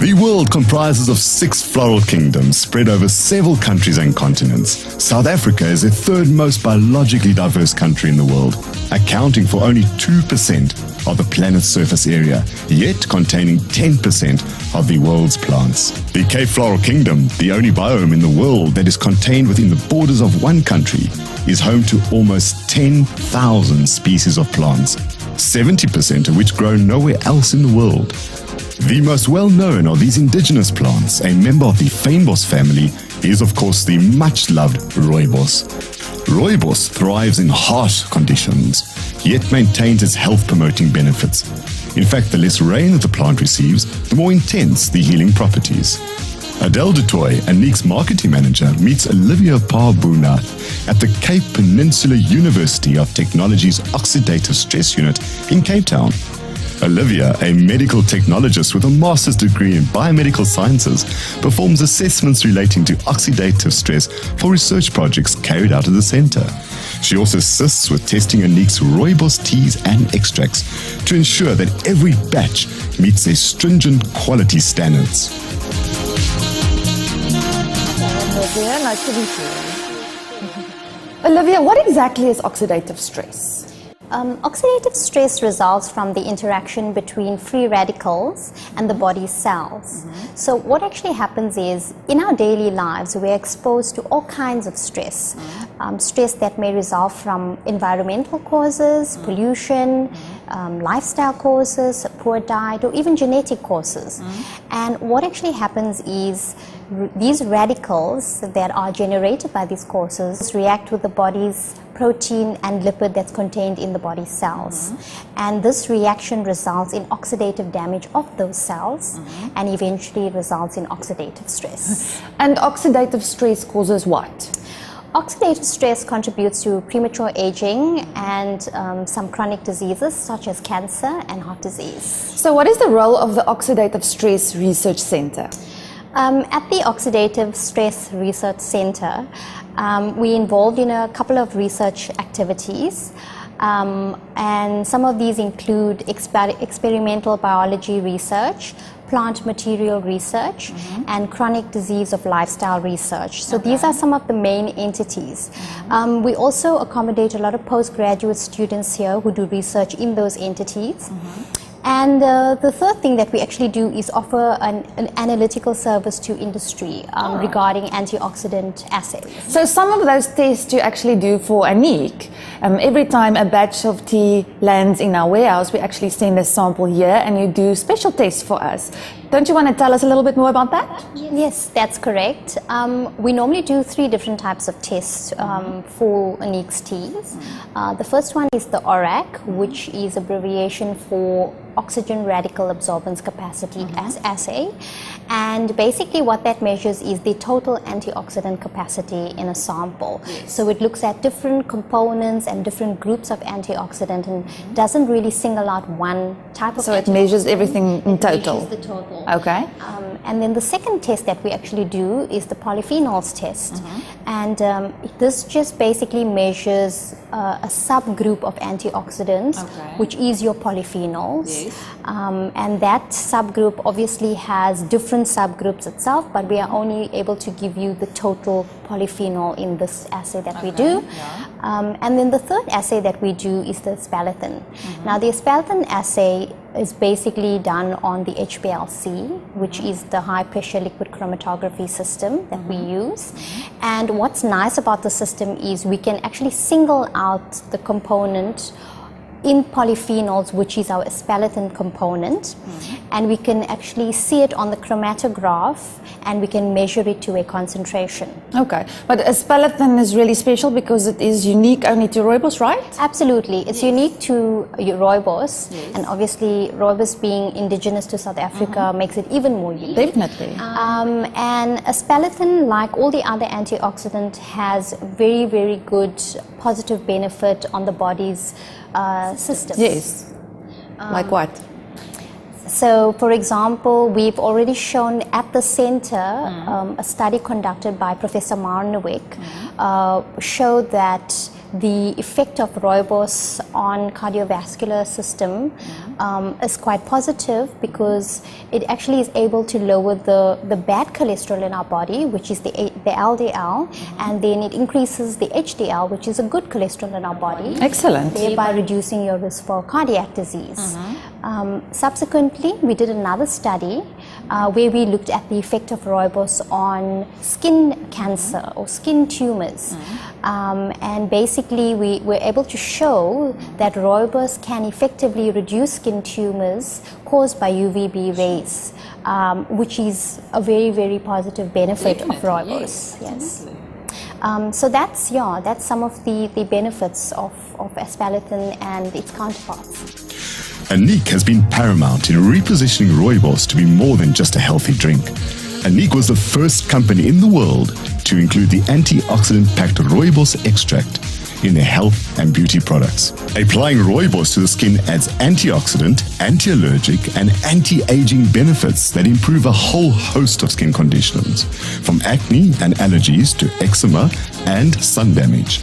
The world comprises of 6 floral kingdoms spread over several countries and continents. South Africa is the third most biologically diverse country in the world, accounting for only 2% of the planet's surface area, yet containing 10% of the world's plants. The Cape Floral Kingdom, the only biome in the world that is contained within the borders of one country, is home to almost 10,000 species of plants, 70% of which grow nowhere else in the world. The most well-known of these indigenous plants, a member of the fynbos family, is of course the much-loved rooibos. Rooibos thrives in harsh conditions, yet maintains its health-promoting benefits. In fact, the less rain that the plant receives, the more intense the healing properties. Adele Dutoy, Annique's marketing manager, meets Olivia Parbunath at the Cape Peninsula University of Technology's Oxidative Stress Unit in Cape Town. Olivia, a medical technologist with a master's degree in biomedical sciences, performs assessments relating to oxidative stress for research projects carried out at the center. She also assists with testing Annique's rooibos teas and extracts to ensure that every batch meets their stringent quality standards. Olivia, nice to meet you. Olivia, what exactly is oxidative stress? Oxidative stress results from the interaction between free radicals and the body's cells. So what actually happens is, in our daily lives, we're exposed to all kinds of stress. Stress that may result from environmental causes, pollution, lifestyle causes, poor diet, or even genetic causes. And what actually happens is these radicals that are generated by these causes react with the body's protein and lipid that's contained in the body's cells. And this reaction results in oxidative damage of those cells and eventually results in oxidative stress. And oxidative stress causes what? Oxidative stress contributes to premature aging and some chronic diseases such as cancer and heart disease. So what is the role of the Oxidative Stress Research Center? At the Oxidative Stress Research Center, we're involved in a couple of research activities, and some of these include experimental biology research, plant material research, and chronic disease of lifestyle research. So these are some of the main entities. We also accommodate a lot of postgraduate students here who do research in those entities. And the third thing that we actually do is offer an analytical service to industry regarding antioxidant assays. So some of those tests you actually do for Annique. Every time a batch of tea lands in our warehouse, we actually send a sample here and you do special tests for us. Don't you want to tell us a little bit more about that? Yes, that's correct. We normally do 3 different types of tests for Annique's teas. The first one is the ORAC, which is abbreviation for Oxygen Radical Absorbance Capacity assay. And basically what that measures is the total antioxidant capacity in a sample. So it looks at different components and different groups of antioxidant and doesn't really single out one type of So it measures everything in total? It measures the total. Okay. And then the second test that we actually do is the polyphenols test. And this just basically measures a subgroup of antioxidants, which is your polyphenols. And that subgroup obviously has different subgroups itself, but we are only able to give you the total polyphenol in this assay that we do. And then the third assay that we do is the spalathine. Now the spalathine assay is basically done on the HPLC, which is the high pressure liquid chromatography system that we use. And what's nice about the system is we can actually single out the component in polyphenols, which is our spalathine component, and we can actually see it on the chromatograph and we can measure it to a concentration. Okay, but spalathine is really special because it is unique only to rooibos, right? Absolutely, it's unique to rooibos, and obviously rooibos being indigenous to South Africa makes it even more unique. Definitely. And a spalathine, like all the other antioxidant, has very, very good positive benefit on the body's systems. Yes. Like what? So, for example, we've already shown at the center a study conducted by Professor Marnowick showed that the effect of rooibos on cardiovascular system is quite positive because it actually is able to lower the bad cholesterol in our body, which is the LDL, and then it increases the HDL, which is a good cholesterol in our body. Excellent. Thereby reducing your risk for cardiac disease. Subsequently, we did another study where we looked at the effect of rooibos on skin cancer or skin tumors. And basically, we were able to show that rooibos can effectively reduce skin tumors caused by UVB rays, which is a very, very positive benefit of rooibos. Yes. So that's some of the benefits of aspartame and its counterparts. Annique has been paramount in repositioning rooibos to be more than just a healthy drink. Annique was the first company in the world to include the antioxidant-packed rooibos extract in their health and beauty products. Applying rooibos to the skin adds antioxidant, anti-allergic, and anti-aging benefits that improve a whole host of skin conditions, from acne and allergies to eczema and sun damage.